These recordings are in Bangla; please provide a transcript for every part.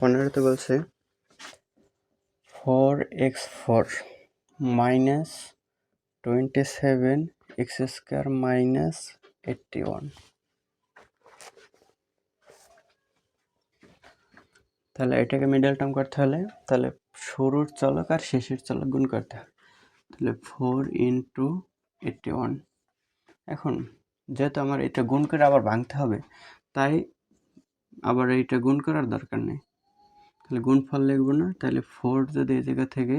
15তে বলছে 4x4 minus 27x² minus 81। তাহলে এটাকে মিডল টার্ম করতে হলে তাহলে শুরুর চলক আর শেষের চলক গুণ করতে হবে। তাহলে 4 × 81। এখন যেহেতু আমার এটা গুণ করে আবার ভাঙতে হবে, তাই আবার এইটা গুণ করার দরকার নেই। তাহলে গুণফল লিখবো না। তাহলে 4 যদি এই জায়গা থেকে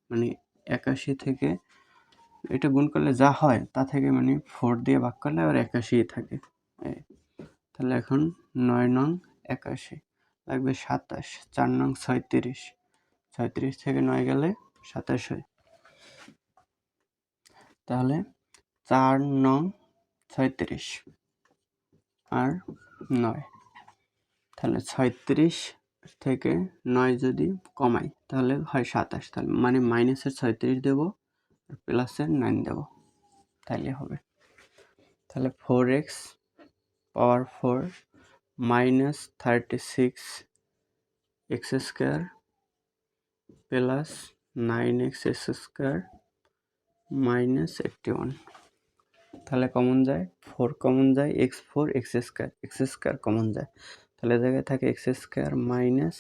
মানে 81 থেকে এটা গুণ করলে যা হয় তা থেকে মানে 4 দিয়ে ভাগ করলে আবার 81 থাকে। তাহলে এখন 9 নং 81 লাগবে 27, 4 নং 36, 36 থেকে 9 গেলে 27 হয়। তাহলে 4 নং 36 আর 9, তাহলে 36 থেকে 9 যদি কমাই তাহলে হয় 27। তাহলে মানে মাইনাসের 36 দেবো আর প্লাসের 9 দেবো, তাইলে হবে। তাহলে 4x পাওয়ার 4 minus 36x² plus 9x² minus 81। তাহলে কমন যায় 4 কমন যায়, x4 x² কমন যায়। তাহলে জায়গায় থাকে x² মাইনাস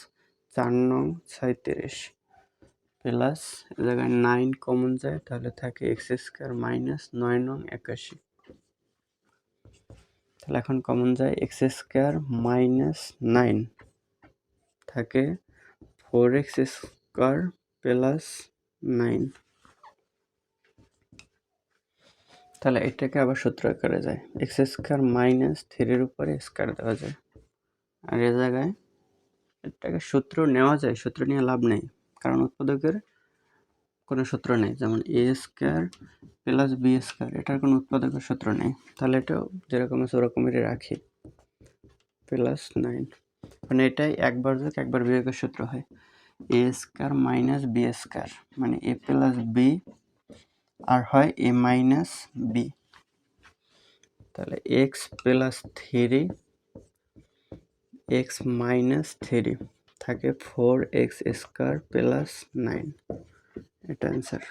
4 নং 36 প্লাস জায়গায় 9 কমন যায়, তাহলে থাকে x² মাইনাস 9 নং 81। তাহলে এখন কমন যায় x² মাইনাস 9 থাকে 4x² প্লাস 9। তাহলে এটাকে আবার সূত্র আকারে যায়, x² মাইনাস 3 উপরে স্কয়ার দেওয়া যায়। আর এ জায়গায় এটাকে সূত্র নেওয়া যায়, সূত্র নিয়ে লাভ নেই, কারণ উৎপাদকের কোনো সূত্র নেই। যেমন a² প্লাস b², এটার কোনো উৎপাদকের সূত্র নেই। তাহলে এটাও যেরকম আছে ওরকমই রাখি, প্লাস 9। মানে এটাই একবার যোগ একবার বিয়োগের সূত্র হয়। a² মাইনাস b² মানে a প্লাস b আর হয় a মাইনাস b। তাহলে x প্লাস 3 x মাইনাস 3 থাকে 4x² প্লাস 9। এটা অ্যান্সার।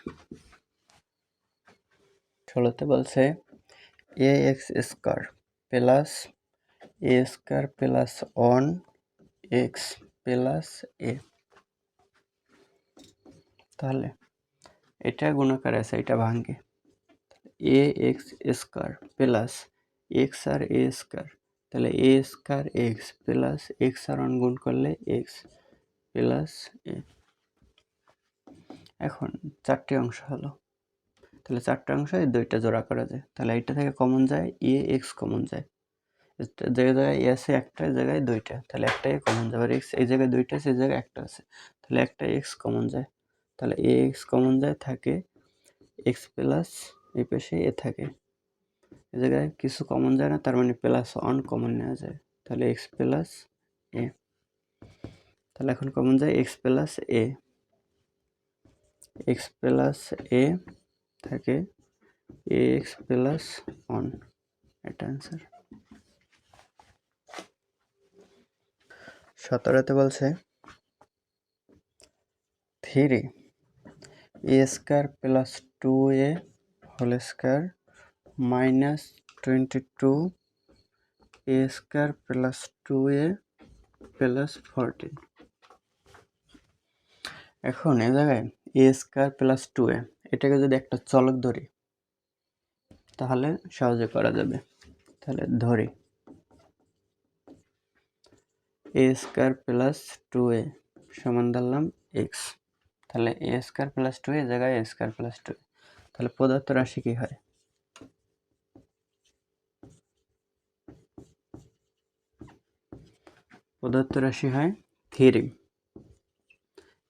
16তে বলছে ax² plus a² plus 1x plus a। তাহলে এটা গুণাকার আছে, এটা ভাঙে। ax² প্লাস x আর a², তাহলে a² x প্লাস x আর 1 গুণ করলে x প্লাস a। এখন 4টি অংশ হলো, তাহলে 4টা অংশ এই দুইটা জোড়া করা যায়। তাহলে এইটা থেকে কমন যায় ax কমন যায়, যে জায়গায় a আছে একটা জায়গায় দুইটা, তাহলে একটাই কমন যাবে। আর x এই জায়গায় দুইটা আছে, এই জায়গায় একটা আছে, তাহলে একটা x কমন যায়। তাহলে ax কমন যায়, থাকে x প্লাস এই পাশে a থাকে। এই জায়গায় কিছু কমন যায় না, তার মানে প্লাস 1 কমন নেওয়া যায়, তাহলে x প্লাস a। তাহলে এখন কমন যায় x plus a, x plus a থাকে ax প্লাস 1। এটা অ্যান্সার। 17তে বলছে 3 a² plus 2a whole square minus 22 a² plus 2a plus 14। এখন এই জায়গায় a² প্লাস 2a এটাকে যদি একটা চলক ধরি তাহলে সহজে করা যাবে। তাহলে ধরি a² প্লাস 2a সমান ধরলাম x। তাহলে a² প্লাস 2a জায়গায় a² প্লাস 2a, তাহলে প্রদত্ত রাশি কি হয়? প্রদত্ত রাশি হয় 3।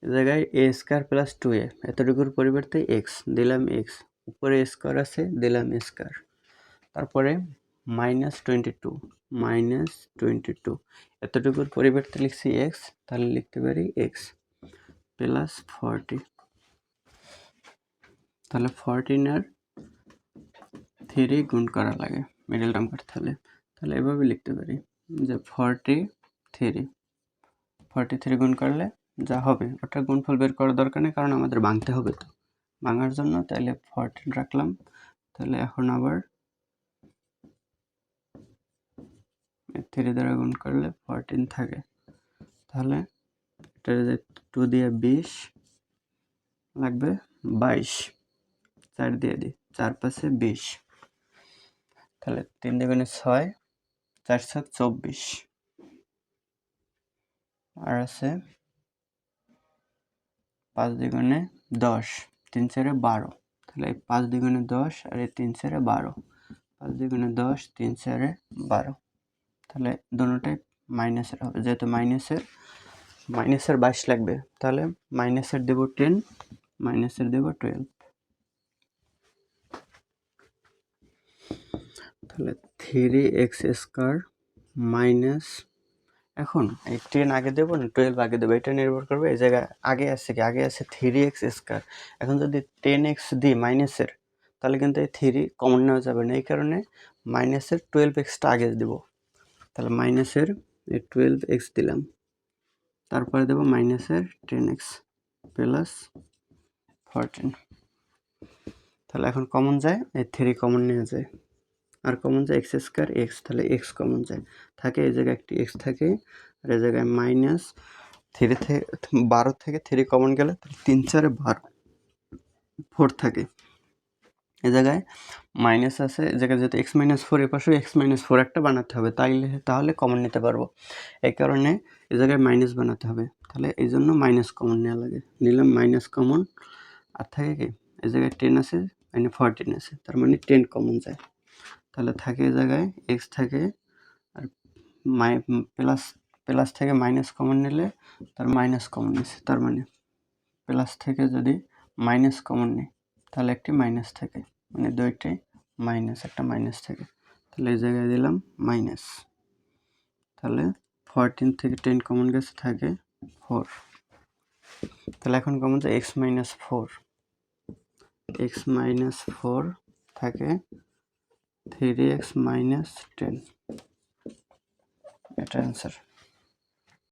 এই জায়গায় a² প্লাস 2a এতটুকুর পরিবর্তে x দিলাম, x উপরে স্কয়ার আছে দিলাম স্কয়ার, তারপরে -22 এতটুকুর পরিবর্তে লিখছি x, তাহলে লিখতে পারি x প্লাস 40। তাহলে 14 আর 3 গুণ করা লাগে মিডল টার্ম করতে হলে। তাহলে এভাবে লিখতে পারি যে 43 43 গুণ করলে যা হবে ওটা গুণফল বের করার দরকার নেই, কারণ আমাদের ভাঙতে হবে তো, ভাঙার জন্য তাইলে 14 রাখলাম। তাহলে এখন আবার 3 দ্বারা গুণ করলে 14 থাকে, তাহলে এটা 2 দিয়ে 20 লাগবে 22, 4 দিয়ে দিই, 4 5 20, তাহলে 3 দুগুণে 6, 4 7 24, আর আছে 5 দুগুণে 10, 3 4 12, তাহলে 5 দুগুণে 10 আর 3 4 12, 5 দুগুণে 10, 3 4 12, তাহলে দুটোটাই মাইনাসের হবে, যেহেতু মাইনাসের 22 লাগবে, তাহলে মাইনাসের দেব 10, মাইনাসের দেব 12, তাহলে 3x স্কয়ার মাইনাস, এখন এই 10 আগে দেবো না 12 আগে দেবো এটা নির্ভর করবে, এই জায়গায় আগে আছে কি, আগে আছে 3x স্কয়ার, এখন যদি 10x দিই মাইনাসের, তাহলে কিন্তু এই 3 কমন নেওয়া যাবে না, এই কারণে মাইনাসের 12xটা আগে দেবো, তাহলে মাইনাসের 12x দিলাম, তারপরে দেবো মাইনাসের 10x প্লাস 14, তাহলে এখন কমন যায়, এই 3 কমন নেওয়া যায়, আর কমন যায় এক্স স্কয়ার এক্স, তাহলে এক্স কমন যায়, থাকে এই জায়গায় একটি এক্স থাকে, আর এই জায়গায় মাইনাস 3 থেকে 12 থেকে 3 কমন গেলে 3 4 12 4 থাকে, এই জায়গায় মাইনাস আছে, এই জায়গায় যেহেতু এক্স মাইনাস 4 এর পাশে এক্স মাইনাস 4 একটা বানাতে হবে, তাহলে কমন নিতে পারবো, এই কারণে এই জায়গায় মাইনাস বানাতে হবে, তাহলে এই জন্য মাইনাস কমন নেওয়া লাগে, নিলাম মাইনাস কমন, আর থাকে কি এই জায়গায় 10 আছে, মানে 14 আছে, তার মানে 10 কমন যায়, তাহলে থাকে এই জায়গায় এক্স থাকে, আর প্লাস প্লাস থেকে মাইনাস কমন নিলে তার মাইনাস কমন নিচ্ছে, তার মানে প্লাস থেকে যদি মাইনাস কমন নিই তাহলে একটি মাইনাস থাকে, মানে দুইটাই মাইনাস, একটা মাইনাস থাকে, তাহলে এই জায়গায় দিলাম মাইনাস, তাহলে 14 থেকে 10 কমন গেছে থাকে 4, তাহলে এখন কমন যায় এক্স মাইনাস 4, এক্স মাইনাস 4 থাকে 3x মাইনাস 10, এটা অ্যান্সার।